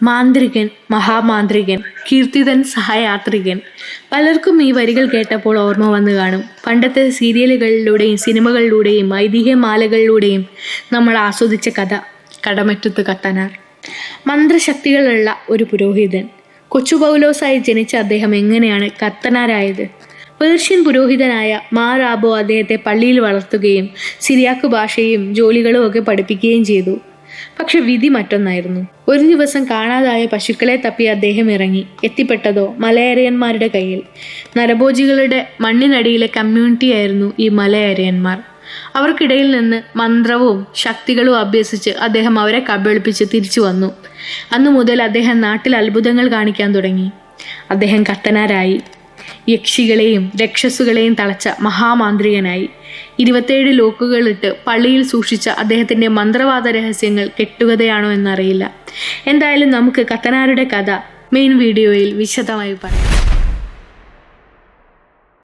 മാന്ത്രികൻ, മഹാമാന്ത്രികൻ, കീർത്തിതൻ, സഹയാത്രികൻ. പലർക്കും ഈ വരികൾ കേട്ടപ്പോൾ ഓർമ്മ വന്നു കാണും പണ്ടത്തെ സീരിയലുകളിലൂടെയും സിനിമകളിലൂടെയും ഐതിഹ്യമാലകളിലൂടെയും നമ്മൾ ആസ്വദിച്ച കഥ കടമറ്റത്ത് കത്തനാർ. മന്ത്രശക്തികളുള്ള ഒരു പുരോഹിതൻ. കൊച്ചു പൗലോസായി ജനിച്ച അദ്ദേഹം എങ്ങനെയാണ് കത്തനാരായത്? പേർഷ്യൻ പുരോഹിതനായ മാർ ആബോ അദ്ദേഹത്തെ പള്ളിയിൽ വളർത്തുകയും സിറിയാക്ക് ഭാഷയും ജോലികളും ഒക്കെ പഠിപ്പിക്കുകയും ചെയ്തു. പക്ഷെ വിധി മറ്റൊന്നായിരുന്നു. ഒരു ദിവസം കാണാതായ പശുക്കളെ തപ്പി അദ്ദേഹം ഇറങ്ങി. എത്തിപ്പെട്ടതോ മലയരയന്മാരുടെ കയ്യിൽ. നരഭോജികളുടെ മണ്ണിനടിയിലെ കമ്മ്യൂണിറ്റിയായിരുന്നു ഈ മലയരയന്മാർ. അവർക്കിടയിൽ നിന്ന് മന്ത്രവും ശക്തികളും അഭ്യസിച്ച് അദ്ദേഹം അവരെ കബളിപ്പിച്ച് തിരിച്ചു വന്നു. അന്നു മുതൽ അദ്ദേഹം നാട്ടിൽ അത്ഭുതങ്ങൾ കാണിക്കാൻ തുടങ്ങി. അദ്ദേഹം കത്തനാരായി. യക്ഷികളെയും രക്ഷസുകളെയും തളച്ച മഹാമാന്ത്രികനായി. 27 ലോക്കുകളിട്ട് പള്ളിയിൽ സൂക്ഷിച്ച അദ്ദേഹത്തിൻ്റെ മന്ത്രവാദ രഹസ്യങ്ങൾ കെട്ടുകഥയാണോ എന്നറിയില്ല. എന്തായാലും നമുക്ക് കത്തനാരുടെ കഥ മെയിൻ വീഡിയോയിൽ വിശദമായി പറയാം.